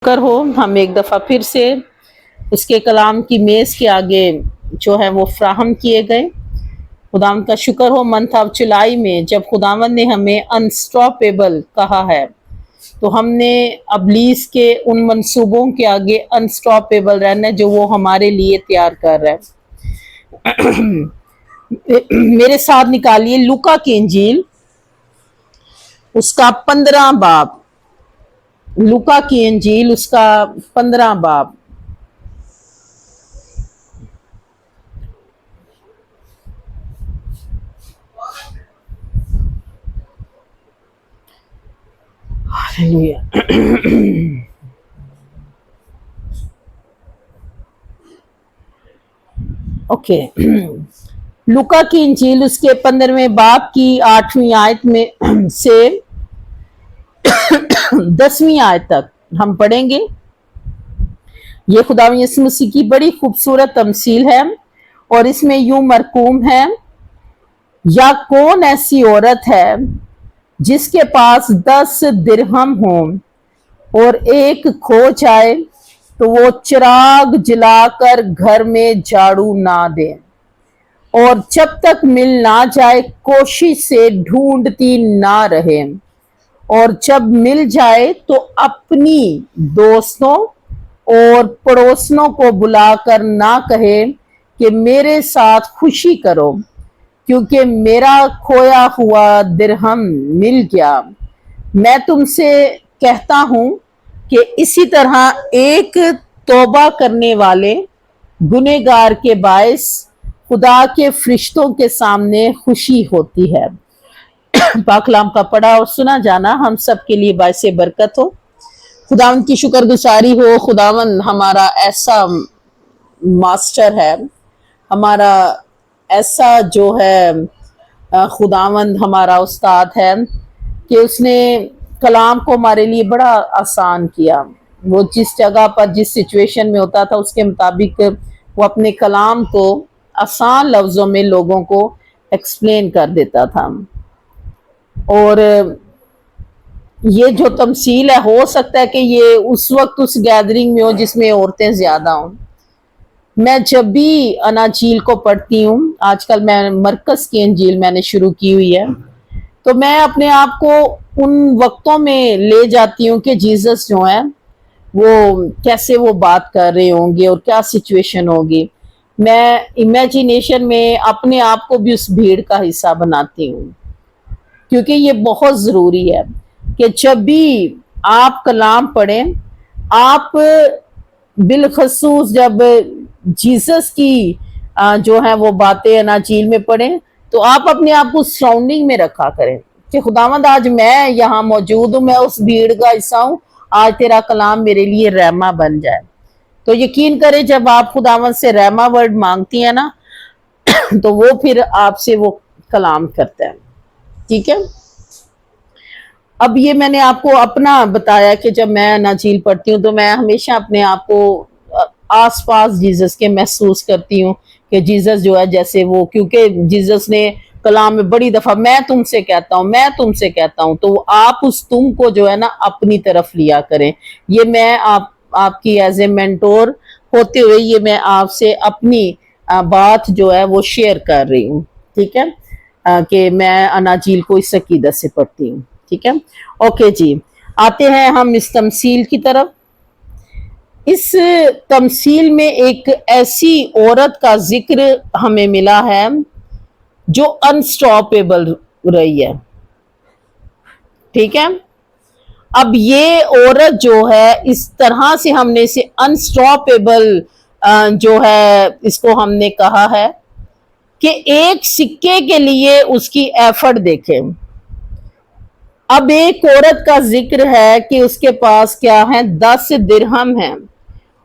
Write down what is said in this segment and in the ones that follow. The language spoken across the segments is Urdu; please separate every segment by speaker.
Speaker 1: کر ہو ہم ایک دفعہ پھر سے اس کے کلام کی میز کے آگے جو ہے وہ فراہم کیے گئے۔ خداوند کا شکر ہو منتھ آف جولائی میں جب خداوند نے ہمیں انسٹاپیبل کہا ہے تو ہم نے ابلیس کے ان منصوبوں کے آگے انسٹاپیبل رہنا ہے جو وہ ہمارے لیے تیار کر رہا ہے۔ میرے ساتھ نکالیے لوکا کی انجیل اس کا 15 باب، لوکا کی انجیل اس کا 15 باب۔ اوکے، لوکا کی انجیل اس کے 15ویں باب کی 8ویں آیت میں سے 10ویں آیت تک ہم پڑھیں گے۔ یہ خداوند یسوع مسیح کی بڑی خوبصورت تمثیل ہے اور اس میں یوں مرقوم ہے، یا کون ایسی عورت ہے جس کے پاس 10 درہم ہوں اور ایک کھو جائے تو وہ چراغ جلا کر گھر میں جھاڑو نہ دے اور جب تک مل نہ جائے کوشش سے ڈھونڈتی نہ رہے، اور جب مل جائے تو اپنی دوستوں اور پڑوسنوں کو بلا کر نہ کہے کہ میرے ساتھ خوشی کرو کیونکہ میرا کھویا ہوا درہم مل گیا۔ میں تم سے کہتا ہوں کہ اسی طرح ایک توبہ کرنے والے گنہگار کے باعث خدا کے فرشتوں کے سامنے خوشی ہوتی ہے۔ پاک کلام کا پڑھا اور سنا جانا ہم سب کے لیے باعث برکت ہو۔ خداوند کی شکر گزاری ہو، خداوند ہمارا ایسا ماسٹر ہے، ہمارا ایسا جو ہے خداوند ہمارا استاد ہے کہ اس نے کلام کو ہمارے لیے بڑا آسان کیا۔ وہ جس جگہ پر جس سچویشن میں ہوتا تھا اس کے مطابق وہ اپنے کلام کو آسان لفظوں میں لوگوں کو ایکسپلین کر دیتا تھا۔ اور یہ جو تمثیل ہے ہو سکتا ہے کہ یہ اس وقت اس گیدرنگ میں ہو جس میں عورتیں زیادہ ہوں۔ میں جب بھی اناجیل کو پڑھتی ہوں، آج کل میں مرکز کی انجیل میں نے شروع کی ہوئی ہے، تو میں اپنے آپ کو ان وقتوں میں لے جاتی ہوں کہ جیزس جو ہیں وہ کیسے وہ بات کر رہے ہوں گے اور کیا سچویشن ہوگی۔ میں امیجینیشن میں اپنے آپ کو بھی اس بھیڑ کا حصہ بناتی ہوں، کیونکہ یہ بہت ضروری ہے کہ جب بھی آپ کلام پڑھیں، آپ بالخصوص جب جیسس کی جو ہے وہ باتیں اناجیل میں پڑھیں تو آپ اپنے آپ کو سراؤنڈنگ میں رکھا کریں کہ خداوند آج میں یہاں موجود ہوں، میں اس بھیڑ کا حصہ ہوں، آج تیرا کلام میرے لیے رحمہ بن جائے۔ تو یقین کریں جب آپ خداوند سے رحمہ ورڈ مانگتی ہیں نا تو وہ پھر آپ سے وہ کلام کرتا ہے، ٹھیک ہے۔ اب یہ میں نے آپ کو اپنا بتایا کہ جب میں اناجیل پڑھتی ہوں تو میں ہمیشہ اپنے آپ کو آس پاس جیزس کے محسوس کرتی ہوں کہ جیزس جو ہے جیسے وہ، کیونکہ جیزس نے کلام میں بڑی دفعہ میں تم سے کہتا ہوں، میں تم سے کہتا ہوں، تو آپ اس تم کو جو ہے نا اپنی طرف لیا کریں۔ یہ میں آپ کی ایز اے مینٹور ہوتے ہوئے یہ میں آپ سے اپنی بات جو ہے وہ شیئر کر رہی ہوں، ٹھیک ہے، کہ میں اناجیل کو اس عقیدت سے پڑھتی ہوں، ٹھیک ہے۔ اوکے جی، آتے ہیں ہم اس تمثیل کی طرف۔ اس تمثیل میں ایک ایسی عورت کا ذکر ہمیں ملا ہے جو انسٹاپیبل رہی ہے، ٹھیک ہے۔ اب یہ عورت جو ہے اس طرح سے ہم نے اسے انسٹاپیبل جو ہے اس کو ہم نے کہا ہے کہ ایک سکے کے لیے اس کی ایفرٹ دیکھیں۔ اب ایک عورت کا ذکر ہے کہ اس کے پاس کیا ہے، 10 درہم ہیں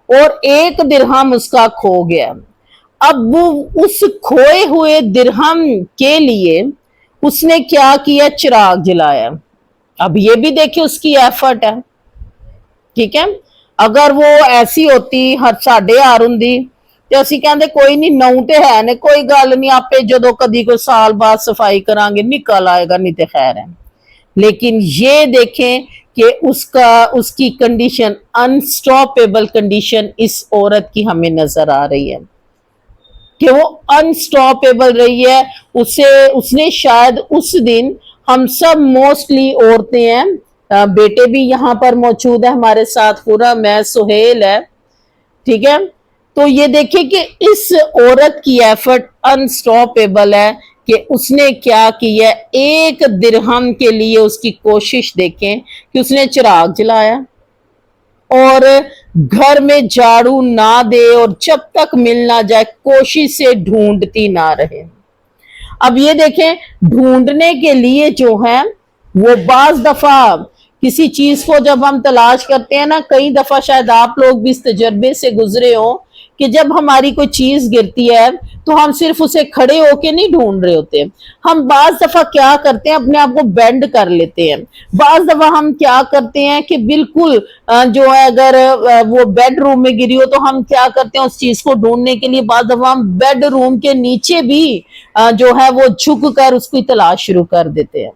Speaker 1: اور ایک درہم اس کا کھو گیا۔ اب وہ اس کھوئے ہوئے درہم کے لیے اس نے کیا کیا، چراغ جلایا۔ اب یہ بھی دیکھیں اس کی ایفرٹ ہے، ٹھیک ہے۔ اگر وہ ایسی ہوتی ہر ساڑھے آرندی تو اسی کہندے کوئی نہیں، نو تے ہے نے کوئی گل نہیں، آپ جدو کدی کوئی سال بعد صفائی کران گے نکل آئے گا، نہیں تے خیر ہے۔ لیکن یہ دیکھیں کہ اس کی کنڈیشن انسٹاپیبل کنڈیشن اس عورت کی ہمیں نظر آ رہی ہے کہ وہ انسٹاپیبل رہی ہے. اس نے شاید اس دن ہم سب موسٹلی عورتیں ہیں، بیٹے بھی یہاں پر موجود ہے ہمارے ساتھ، پورا میں سہیل ہے، ٹھیک ہے. تو یہ دیکھیں کہ اس عورت کی ایفرٹ انسٹاپیبل ہے کہ اس نے کیا کیا. 1 درہم کے لیے اس کی کوشش دیکھیں کہ اس نے چراغ جلایا اور گھر میں جھاڑو نہ دے اور جب تک مل نہ جائے کوشش سے ڈھونڈتی نہ رہے. اب یہ دیکھیں ڈھونڈنے کے لیے جو ہے وہ بعض دفعہ کسی چیز کو جب ہم تلاش کرتے ہیں نا، کئی دفعہ شاید آپ لوگ بھی اس تجربے سے گزرے ہوں کہ جب ہماری کوئی چیز گرتی ہے تو ہم صرف اسے کھڑے ہو کے نہیں ڈھونڈ رہے ہوتے، ہم بعض دفعہ کیا کرتے ہیں اپنے آپ کو بینڈ کر لیتے ہیں. بعض دفعہ ہم کیا کرتے ہیں کہ بالکل جو ہے اگر وہ بیڈ روم میں گری ہو تو ہم کیا کرتے ہیں اس چیز کو ڈھونڈنے کے لیے بعض دفعہ ہم بیڈ روم کے نیچے بھی جو ہے وہ جھک کر اس کی تلاش شروع کر دیتے ہیں.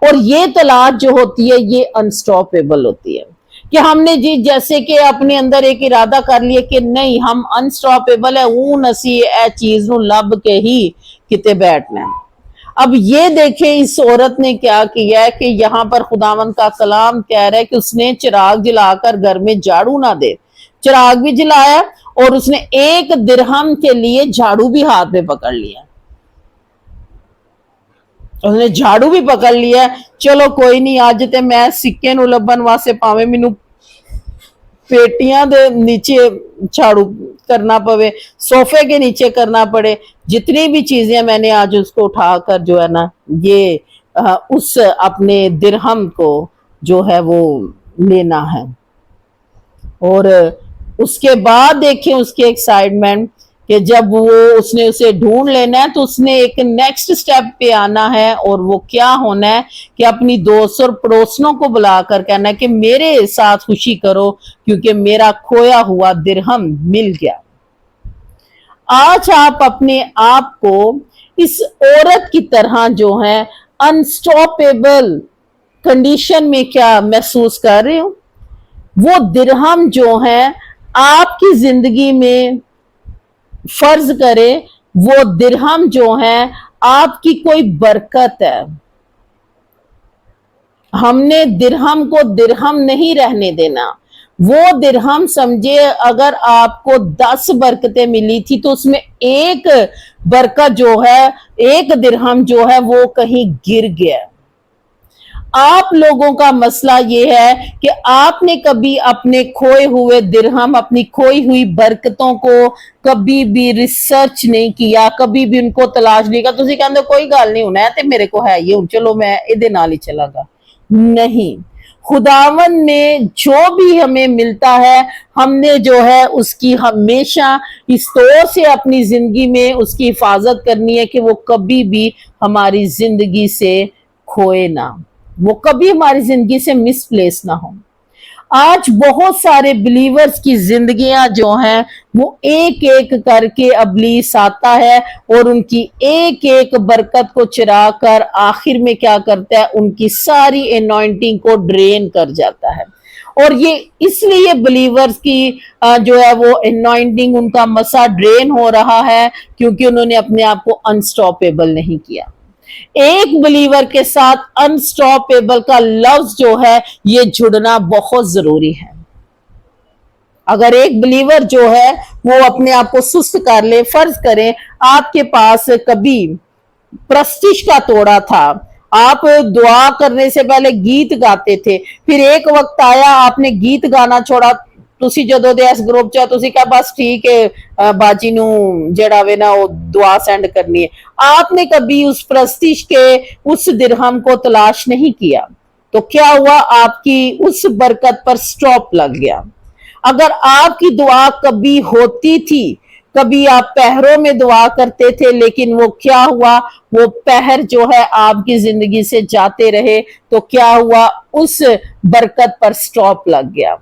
Speaker 1: اور یہ تلاش جو ہوتی ہے یہ انسٹاپیبل ہوتی ہے کہ ہم نے جیسے کہ اپنے اندر ایک ارادہ کر لیا کہ نہیں ہم انسٹاپیبل ہے، اون اسی اے چیز نو لب کے ہی کتے بیٹھنا ہے. اب یہ دیکھیں اس عورت نے کیا کیا ہے کہ یہاں پر خداوند کا کلام کہہ رہا ہے کہ اس نے چراغ جلا کر گھر میں جھاڑو نہ دے، چراغ بھی جلایا اور اس نے 1 درہم کے لیے جھاڑو بھی ہاتھ میں پکڑ لیا. اس نے جھاڑو بھی پکڑ لیا. چلو کوئی نہیں، آج تے میں سکے نو لبن واسطے پاویں مینوں پیٹیاں دے نیچے جھاڑو کرنا پوے، صوفے کے نیچے کرنا پڑے، جتنی بھی چیزیں میں نے آج اس کو اٹھا کر جو ہے نا یہ اس اپنے درہم کو جو ہے وہ لینا ہے. اور اس کے بعد دیکھیں اس کی ایکسائٹمنٹ کہ جب اس نے اسے ڈھونڈ لینا ہے تو اس نے ایک نیکسٹ سٹیپ پہ آنا ہے اور وہ کیا ہونا ہے کہ اپنی دوست اور پڑوسنوں کو بلا کر کہنا ہے کہ میرے ساتھ خوشی کرو کیونکہ میرا کھویا ہوا درہم مل گیا. آج آپ اپنے آپ کو اس عورت کی طرح جو ہے انسٹاپیبل کنڈیشن میں کیا محسوس کر رہے ہو؟ وہ درہم جو ہے آپ کی زندگی میں فرض کرے وہ درہم جو ہے آپ کی کوئی برکت ہے. ہم نے درہم کو درہم نہیں رہنے دینا. وہ درہم سمجھے اگر آپ کو 10 برکتیں ملی تھی تو اس میں 1 برکت جو ہے 1 درہم جو ہے وہ کہیں گر گیا. آپ لوگوں کا مسئلہ یہ ہے کہ آپ نے کبھی اپنے کھوئے ہوئے درہم، اپنی کھوئی ہوئی برکتوں کو کبھی بھی ریسرچ نہیں کیا، کبھی بھی ان کو تلاش نہیں کیا. تسی کہندے کوئی گل نہیں ہونا ہے تے میرے کو ہے یہ چلو میں ادے نال ہی چلا گا. نہیں، خداوند نے جو بھی ہمیں ملتا ہے ہم نے جو ہے اس کی ہمیشہ اس طور سے اپنی زندگی میں اس کی حفاظت کرنی ہے کہ وہ کبھی بھی ہماری زندگی سے کھوئے نہ، وہ کبھی ہماری زندگی سے مس پلیس نہ ہو. آج بہت سارے بلیورز کی زندگیاں جو ہیں وہ ایک ایک کر کے ابلیس آتا ہے اور ان کی ایک ایک برکت کو چرا کر آخر میں کیا کرتا ہے ان کی ساری انوائنٹنگ کو ڈرین کر جاتا ہے. اور یہ اس لیے بلیورز کی جو ہے وہ انوائنٹنگ ان کا مسا ڈرین ہو رہا ہے کیونکہ انہوں نے اپنے آپ کو انسٹاپیبل نہیں کیا. ایک بلیور کے ساتھ انسٹاپیبل کا لفظ جو ہے یہ جڑنا بہت ضروری ہے. اگر ایک بلیور جو ہے وہ اپنے آپ کو سست کر لے، فرض کریں آپ کے پاس کبھی پرستش کا توڑا تھا، آپ دعا کرنے سے پہلے گیت گاتے تھے، پھر ایک وقت آیا آپ نے گیت گانا چھوڑا، تسی جدو دے اس گروپ چاہ تسی کہا بس ٹھیک ہے باجی نو جڑا وے نا دعا سینڈ کرنی ہے. آپ نے کبھی اس پرستش کے اس درہم کو تلاش نہیں کیا تو کیا ہوا؟ آپ کی اس برکت پر سٹاپ لگ گیا. اگر آپ کی دعا کبھی ہوتی تھی، کبھی آپ پہروں میں دعا کرتے تھے لیکن وہ کیا ہوا؟ وہ پہر جو ہے آپ کی زندگی سے جاتے رہے تو کیا ہوا؟ اس برکت پر سٹاپ لگ گیا.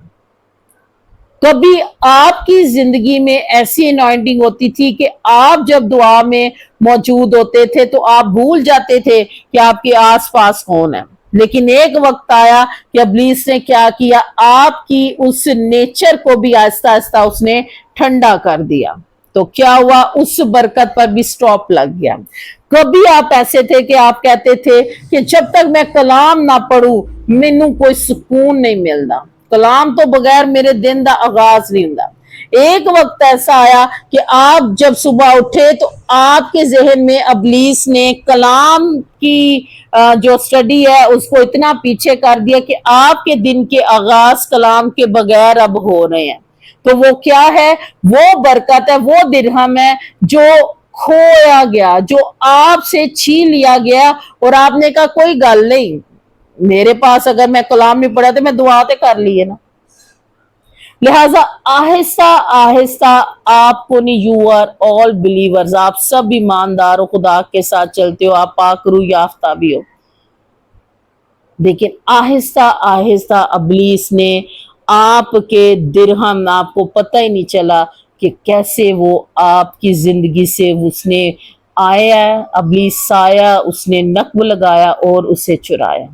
Speaker 1: کبھی آپ کی زندگی میں ایسی انوائنٹنگ ہوتی تھی کہ آپ جب دعا میں موجود ہوتے تھے تو آپ بھول جاتے تھے کہ آپ کے آس پاس کون ہے. لیکن ایک وقت آیا کہ ابلیس نے کیا کیا, آپ کی اس نیچر کو بھی آہستہ آہستہ اس نے ٹھنڈا کر دیا. تو کیا ہوا, اس برکت پر بھی سٹاپ لگ گیا. کبھی آپ ایسے تھے کہ آپ کہتے تھے کہ جب تک میں کلام نہ پڑھوں مینوں کوئی سکون نہیں ملتا, کلام تو بغیر میرے دن دا آغاز نہیں ہوندا. ایک وقت ایسا آیا کہ آپ جب صبح اٹھے تو آپ کے ذہن میں ابلیس نے کلام کی جو سٹڈی ہے اس کو اتنا پیچھے کر دیا کہ آپ کے دن کے آغاز کلام کے بغیر اب ہو رہے ہیں. تو وہ کیا ہے, وہ برکت ہے, وہ درہم ہے جو کھویا گیا, جو آپ سے چھین لیا گیا, اور آپ نے کہا کوئی گل نہیں, میرے پاس اگر میں کلام نہیں پڑھا تو میں دعا تے کر لیے نا. لہٰذا آہستہ آہستہ آپ کو نہیں, یو آر آل بلیورز, آپ سب ایماندار ہو, خدا کے ساتھ چلتے ہو, آپ پاک روح یافتہ بھی ہو. لیکن آہستہ آہستہ ابلیس نے آپ کے درہم, آپ کو پتہ ہی نہیں چلا کہ کیسے وہ آپ کی زندگی سے اس نے آیا, ابلیس آیا, اس نے نقب لگایا اور اسے چرایا.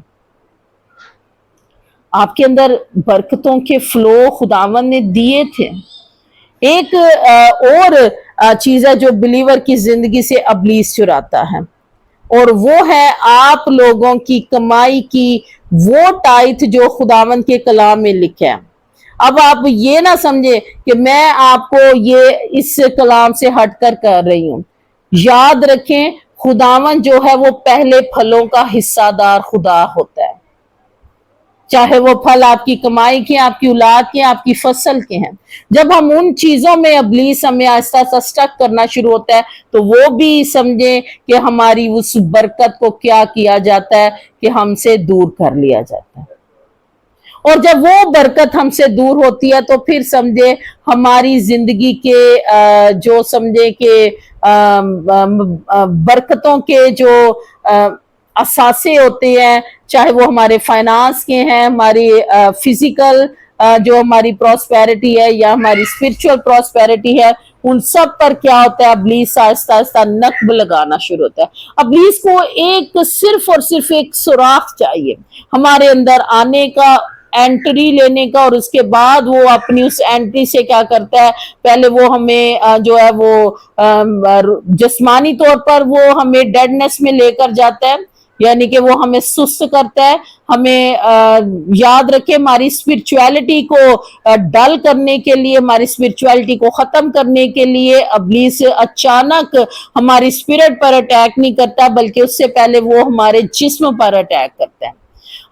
Speaker 1: آپ کے اندر برکتوں کے فلو خداوند نے دیے تھے. ایک اور چیز ہے جو بلیور کی زندگی سے ابلیس چراتا ہے, اور وہ ہے آپ لوگوں کی کمائی کی وہ ٹائتھ جو خداوند کے کلام میں لکھا ہے. اب آپ یہ نہ سمجھے کہ میں آپ کو یہ اس کلام سے ہٹ کر رہی ہوں. یاد رکھیں, خداوند جو ہے وہ پہلے پھلوں کا حصہ دار خدا ہوتا ہے, چاہے وہ پھل آپ کی کمائی کے, آپ کی اولاد کے, آپ کی فصل کے ہیں. جب ہم ان چیزوں میں ابلیس ہمیں آہستہ آہستہ سٹک کرنا شروع ہوتا ہے تو وہ بھی سمجھیں کہ ہماری اس برکت کو کیا کیا جاتا ہے کہ ہم سے دور کر لیا جاتا ہے. اور جب وہ برکت ہم سے دور ہوتی ہے تو پھر سمجھے ہماری زندگی کے جو سمجھے کہ برکتوں کے جو اثاثے ہوتے ہیں, چاہے وہ ہمارے فائنانس کے ہیں, ہماری فزیکل جو ہماری پراسپیرٹی ہے یا ہماری اسپرچل پراسپیرٹی ہے, ان سب پر کیا ہوتا ہے, ابلیس آہستہ آہستہ نقب لگانا شروع ہوتا ہے. ابلیس کو ایک صرف اور صرف ایک سوراخ چاہیے ہمارے اندر آنے کا, اینٹری لینے کا, اور اس کے بعد وہ اپنی اس اینٹری سے کیا کرتا ہے, پہلے وہ ہمیں جو ہے وہ جسمانی طور پر وہ ہمیں ڈیڈنس میں لے کر جاتا ہے, یعنی کہ وہ ہمیں سست کرتا ہے. ہمیں یاد رکھے ہماری اسپرچویلٹی کو ڈل کرنے کے لیے, ہماری اسپرچویلٹی کو ختم کرنے کے لیے ابلیس اچانک ہماری اسپرٹ پر اٹیک نہیں کرتا, بلکہ اس سے پہلے وہ ہمارے جسم پر اٹیک کرتا ہے,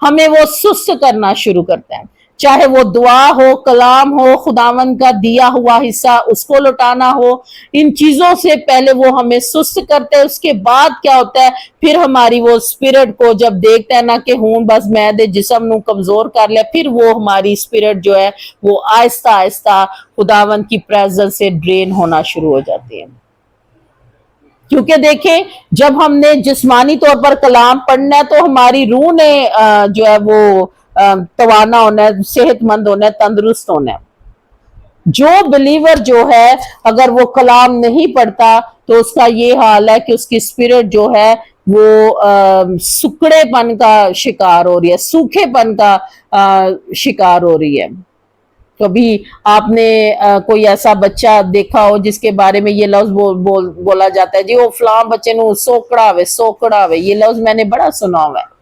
Speaker 1: ہمیں وہ سست کرنا شروع کرتا ہے. چاہے وہ دعا ہو, کلام ہو, خداوند کا دیا ہوا حصہ اس کو لوٹانا ہو, ان چیزوں سے پہلے وہ ہمیں سست کرتا ہے. اس کے بعد کیا ہوتا ہے, پھر ہماری وہ اسپرٹ کو جب دیکھتا ہے نا کہ ہوں بس میں دے جسم نو کمزور کر لیا, پھر وہ ہماری اسپرٹ جو ہے وہ آہستہ آہستہ خداوند کی پریزنس سے ڈرین ہونا شروع ہو جاتی ہے. کیونکہ دیکھیں جب ہم نے جسمانی طور پر کلام پڑھنا ہے تو ہماری روح نے جو ہے وہ توانا ہونا ہے, صحت مند ہونا ہے, تندرست ہونا ہے. جو بلیور جو ہے اگر وہ کلام نہیں پڑھتا تو اس کا یہ حال ہے کہ اس کی اسپرٹ جو ہے وہ سکڑے پن کا شکار ہو رہی ہے, سوکھے پن کا شکار ہو رہی ہے. کبھی آپ نے کوئی ایسا بچہ دیکھا ہو جس کے بارے میں یہ لفظ بولا جاتا ہے, جی وہ فلاں بچے نو سوکڑا ہوئے, یہ لفظ میں نے بڑا سنا ہوا ہے.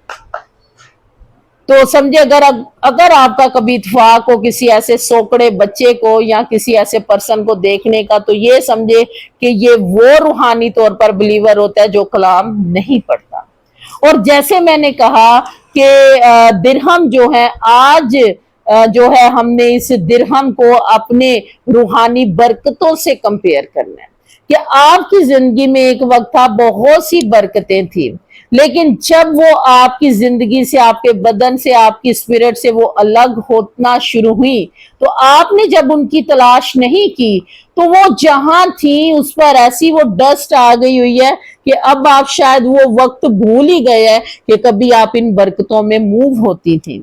Speaker 1: تو سمجھے اگر آپ کا کبھی اتفاق ہو کسی ایسے سوکڑے بچے کو یا کسی ایسے پرسن کو دیکھنے کا, تو یہ سمجھے کہ یہ وہ روحانی طور پر بلیور ہوتا ہے جو کلام نہیں پڑھتا. اور جیسے میں نے کہا کہ درہم جو ہے, آج جو ہے ہم نے اس درہم کو اپنے روحانی برکتوں سے کمپیئر کرنا ہے کہ آپ کی زندگی میں ایک وقت تھا بہت سی برکتیں تھیں, لیکن جب وہ آپ کی زندگی سے, آپ کے بدن سے, آپ کی اسپرٹ سے وہ الگ ہونا شروع ہوئی, تو آپ نے جب ان کی تلاش نہیں کی تو وہ جہاں تھیں اس پر ایسی وہ ڈسٹ آ گئی ہوئی ہے کہ اب آپ شاید وہ وقت بھول ہی گئے ہیں کہ کبھی آپ ان برکتوں میں موو ہوتی تھیں.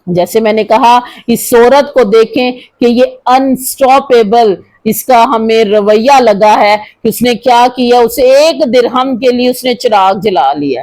Speaker 1: جیسے میں نے کہا اس عورت کو دیکھیں کہ یہ انسٹاپیبل اس کا ہمیں رویہ لگا ہے کہ اس نے کیا کیا, اسے ایک درہم کے لیے اس نے چراغ جلا لیا.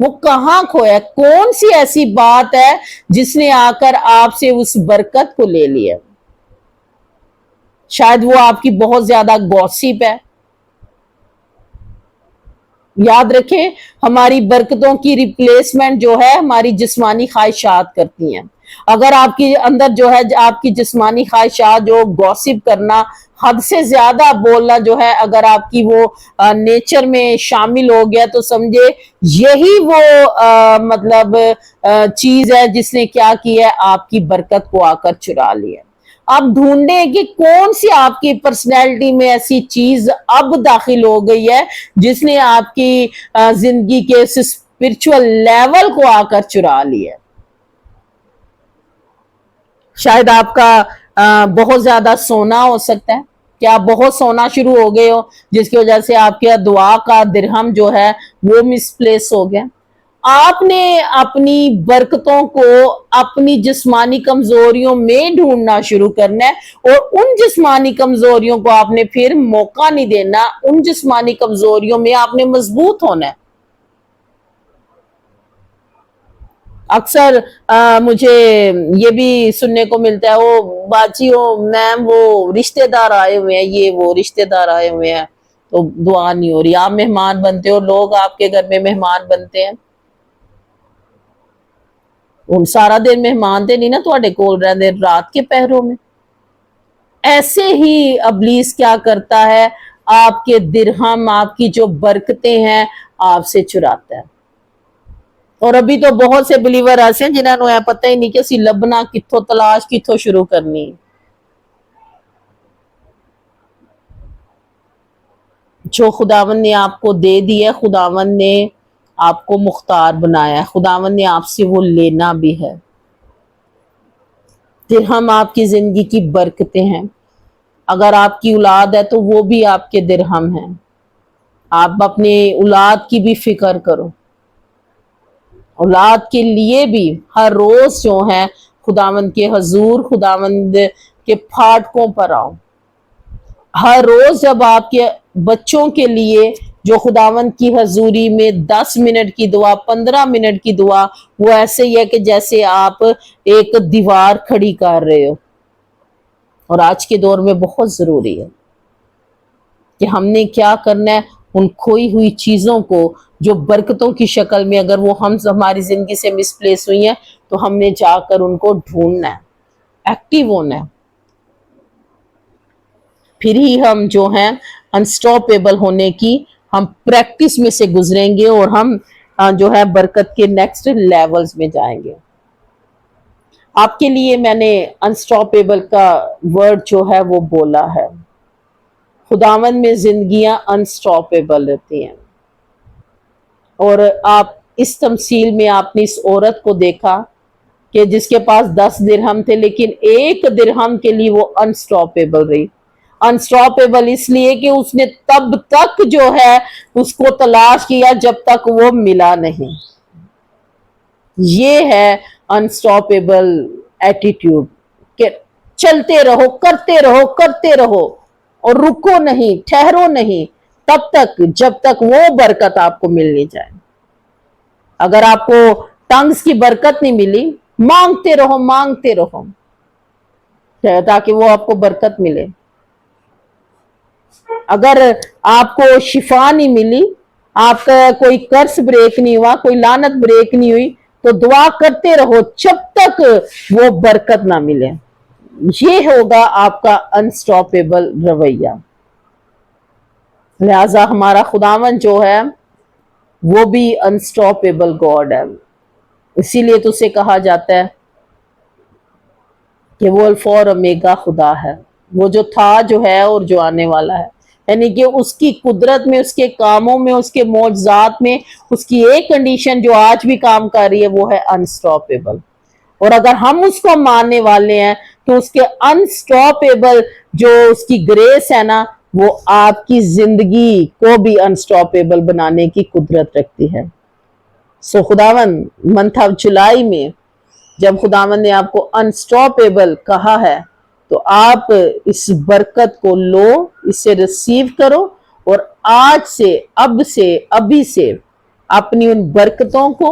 Speaker 1: وہ کہاں کھویا ہے؟ کون سی ایسی بات ہے جس نے آ کر آپ سے اس برکت کو لے لیا؟ شاید وہ آپ کی بہت زیادہ گوسپ ہے. یاد رکھیں ہماری برکتوں کی ریپلیسمنٹ جو ہے ہماری جسمانی خواہشات کرتی ہیں. اگر آپ کے اندر جو ہے آپ کی جسمانی خواہشات جو گوسپ کرنا، حد سے زیادہ بولنا جو ہے اگر آپ کی وہ نیچر میں شامل ہو گیا تو سمجھے یہی وہ مطلب چیز ہے جس نے کیا کیا ہے، آپ کی برکت کو آ کر چرا لیا. آپ ڈھونڈیں کہ کون سی آپ کی پرسنالٹی میں ایسی چیز اب داخل ہو گئی ہے جس نے آپ کی زندگی کے اسپرچول لیول کو آ کر چرا لیا. شاید آپ کا بہت زیادہ سونا ہو سکتا ہے کہ آپ بہت سونا شروع ہو گئے ہو جس کی وجہ سے آپ کی دعا کا درہم جو ہے وہ مس پلیس ہو گیا. آپ نے اپنی برکتوں کو اپنی جسمانی کمزوریوں میں ڈھونڈنا شروع کرنا ہے، اور ان جسمانی کمزوریوں کو آپ نے پھر موقع نہیں دینا، ان جسمانی کمزوریوں میں آپ نے مضبوط ہونا ہے. اکثر مجھے یہ بھی سننے کو ملتا ہے وہ باجی میم وہ رشتہ دار آئے ہوئے ہیں، یہ وہ رشتہ دار آئے ہوئے ہیں تو دعا نہیں ہو رہی. آپ مہمان بنتے ہو، لوگ آپ کے گھر میں مہمان بنتے ہیں، سارا دن مہمان تے نہیں نا تواڈے کول رہندے رات کے پہروں میں. ایسے ہی ابلیس کیا کرتا ہے، آپ کے درہم، آپ کی جو برکتیں ہیں آپ سے چراتا ہے. اور ابھی تو بہت سے بلیور ایسے ہیں جنہوں نے پتہ ہی نہیں کہ اسی لبنا کتھوں، تلاش کتھوں شروع کرنی. جو خداوند نے آپ کو دے دی ہے، خداوند نے آپ کو مختار بنایا ہے، خداوند نے آپ سے وہ لینا بھی ہے. درہم آپ کی زندگی کی برکتیں ہیں. اگر آپ کی اولاد ہے تو وہ بھی آپ کے درہم ہیں. آپ اپنے اولاد کی بھی فکر کرو، اولاد کے لیے بھی ہر روز جو ہے خداوند کے حضور، خداوند کے پھاٹکوں پر آؤ. ہر روز جب آپ کے بچوں کے لیے جو خداوند کی حضوری میں 10 منٹ کی دعا، 15 منٹ کی دعا، وہ ایسے ہی ہے کہ جیسے آپ ایک دیوار کھڑی کر رہے ہو. اور آج کے دور میں بہت ضروری ہے کہ ہم نے کیا کرنا ہے، ان کھوئی ہوئی چیزوں کو جو برکتوں کی شکل میں اگر وہ ہماری زندگی سے مس پلیس ہوئی ہیں تو ہم نے جا کر ان کو ڈھونڈنا ہے، ایکٹیو ہونا ہے. پھر ہی ہم جو ہیں انسٹاپیبل ہونے کی ہم پریکٹس میں سے گزریں گے اور ہم جو ہے برکت کے نیکسٹ لیولز میں جائیں گے. آپ کے لیے میں نے انسٹاپیبل کا ورڈ جو ہے وہ بولا ہے. خداوند میں زندگیاں انسٹاپیبل رہتی ہیں. اور آپ اس تمثیل میں آپ نے اس عورت کو دیکھا کہ جس کے پاس 10 درہم تھے لیکن ایک درہم کے لیے وہ انسٹاپیبل رہی. انسٹاپیبل اس لیے کہ اس نے تب تک جو ہے اس کو تلاش کیا جب تک وہ ملا نہیں. یہ ہے انسٹاپیبل ایٹیٹیوڈ کہ چلتے رہو، کرتے رہو، کرتے رہو اور رکو نہیں، ٹھہرو نہیں تب تک جب تک وہ برکت آپ کو مل نہیں جائے. اگر آپ کو ٹنگز کی برکت نہیں ملی، مانگتے رہو، مانگتے رہو تاکہ وہ آپ کو برکت ملے. اگر آپ کو شفا نہیں ملی، آپ کا کوئی قرض بریک نہیں ہوا، کوئی لعنت بریک نہیں ہوئی تو دعا کرتے رہو جب تک وہ برکت نہ ملے. یہ ہوگا آپ کا انسٹاپیبل رویہ. لہذا ہمارا خداوند جو ہے وہ بھی انسٹاپیبل گاڈ ہے. اسی لیے تو اسے کہا جاتا ہے کہ وہ الفا اور اومیگا خدا ہے، وہ جو تھا، جو ہے اور جو آنے والا ہے. یعنی کہ اس کی قدرت میں، اس کے کاموں میں، اس کے معجزات میں اس کی ایک کنڈیشن جو آج بھی کام کر رہی ہے وہ ہے انسٹاپیبل. اور اگر ہم اس کو ماننے والے ہیں تو اس کے انسٹاپیبل جو اس کی گریس ہے نا وہ آپ کی زندگی کو بھی انسٹاپیبل بنانے کی قدرت رکھتی ہے. سو خداوند منتھ آف جولائی میں جب خداوند نے آپ کو انسٹاپیبل کہا ہے تو آپ اس برکت کو لو، اسے ریسیو کرو اور آج سے، اب سے، ابھی سے اپنی ان برکتوں کو،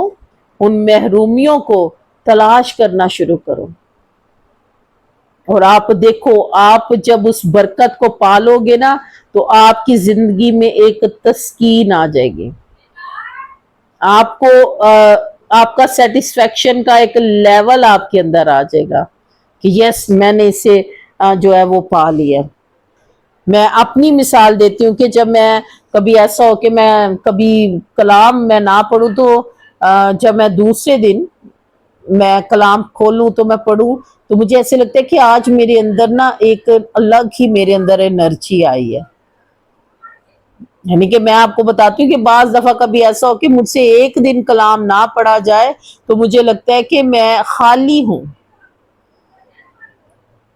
Speaker 1: ان محرومیوں کو تلاش کرنا شروع کرو، اور آپ دیکھو آپ جب اس برکت کو پالو گے نا تو آپ کی زندگی میں ایک تسکین آ جائے گی، آپ کو آپ کا سیٹسفیکشن کا ایک لیول آپ کے اندر آ جائے گا کہ یس میں نے اسے جو ہے وہ پا لیا۔ میں اپنی مثال دیتی ہوں کہ جب میں کبھی ایسا ہو کہ میں کبھی کلام میں نہ پڑھوں تو جب میں دوسرے دن میں کلام کھولوں تو میں پڑھوں تو مجھے ایسے لگتا ہے کہ آج میرے اندر نا ایک الگ ہی میرے اندر انرجی آئی ہے، یعنی کہ میں آپ کو بتاتی ہوں کہ بعض دفعہ کبھی ایسا ہو کہ مجھ سے ایک دن کلام نہ پڑھا جائے تو مجھے لگتا ہے کہ میں خالی ہوں۔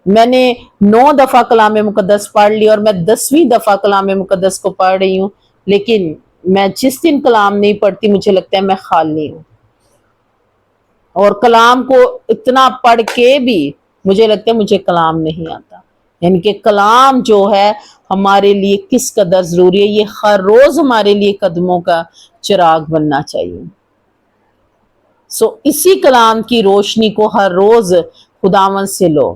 Speaker 1: میں نے 9 دفعہ کلام مقدس پڑھ لی اور میں 10ویں دفعہ کلام مقدس کو پڑھ رہی ہوں، لیکن میں جس دن کلام نہیں پڑھتی مجھے لگتا ہے میں خالی ہوں، اور کلام کو اتنا پڑھ کے بھی مجھے لگتا ہے مجھے کلام نہیں آتا۔ یعنی کہ کلام جو ہے ہمارے لیے کس قدر ضروری ہے، یہ ہر روز ہمارے لیے قدموں کا چراغ بننا چاہیے۔ اسی کلام کی روشنی کو ہر روز خداوند سے لو۔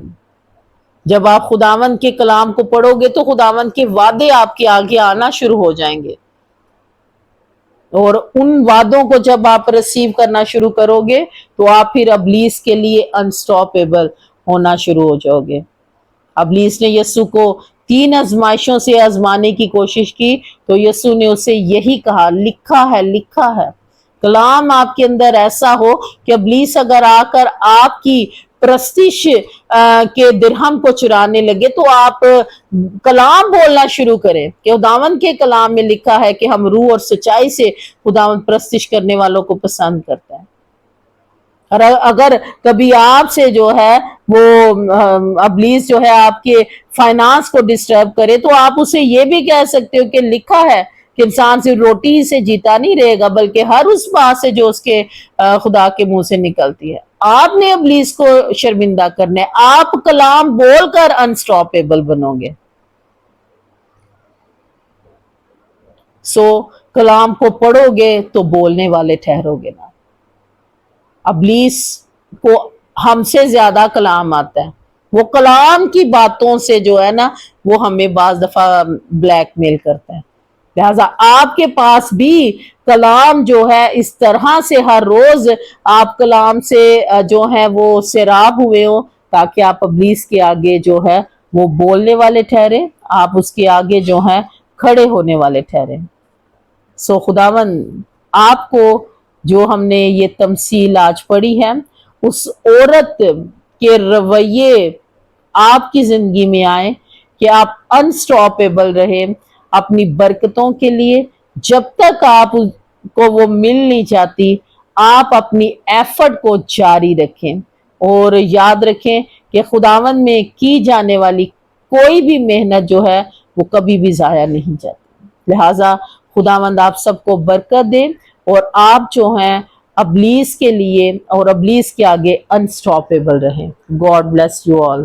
Speaker 1: جب آپ خداوند کے کلام کو پڑھو گے تو خداوند کے وعدے آپ کے آگے آنا شروع ہو جائیں گے، اور ان وعدوں کو جب آپ ریسیو کرنا شروع کرو گے تو آپ پھر ابلیس کے لیے انسٹاپیبل ہونا شروع ہو جاؤ گے۔ ابلیس نے یسوع کو 3 آزمائشوں سے آزمانے کی کوشش کی تو یسوع نے اسے یہی کہا، لکھا ہے، لکھا ہے۔ کلام آپ کے اندر ایسا ہو کہ ابلیس اگر آ کر آپ کی پرستش کے درہم کو چرانے لگے تو آپ کلام بولنا شروع کریں کہ خداوند کے کلام میں لکھا ہے کہ ہم روح اور سچائی سے خداوند پرستش کرنے والوں کو پسند کرتا ہے۔ اور اگر کبھی آپ سے جو ہے وہ ابلیس جو ہے آپ کے فائنانس کو ڈسٹرب کرے تو آپ اسے یہ بھی کہہ سکتے ہو کہ لکھا ہے کہ انسان صرف روٹی سے جیتا نہیں رہے گا بلکہ ہر اس بات سے جو اس کے خدا کے منہ سے نکلتی ہے۔ آپ نے ابلیس کو شرمندہ کرنا ہے، آپ کلام بول کر انسٹاپیبل بنو گے۔ کلام کو پڑھو گے تو بولنے والے ٹھہرو گے نا۔ ابلیس کو ہم سے زیادہ کلام آتا ہے، وہ کلام کی باتوں سے جو ہے نا وہ ہمیں بعض دفعہ بلیک میل کرتا ہے، لہٰذا آپ کے پاس بھی کلام جو ہے اس طرح سے ہر روز آپ کلام سے جو ہے وہ سیراب ہوئے ہو تاکہ آپ ابلیس کے آگے جو ہے وہ بولنے والے ٹھہرے، آپ اس کے آگے جو ہے کھڑے ہونے والے ٹھہرے۔ خداوند آپ کو جو ہم نے یہ تمثیل آج پڑھی ہے اس عورت کے رویے آپ کی زندگی میں آئے کہ آپ انسٹاپیبل رہے اپنی برکتوں کے لیے، جب تک آپ کو وہ مل نہیں جاتی آپ اپنی ایفرٹ کو جاری رکھیں، اور یاد رکھیں کہ خداوند میں کی جانے والی کوئی بھی محنت جو ہے وہ کبھی بھی ضائع نہیں جاتی۔ لہٰذا خداوند آپ سب کو برکت دے اور آپ جو ہیں ابلیس کے لیے اور ابلیس کے آگے انسٹاپیبل رہیں۔ God bless you all.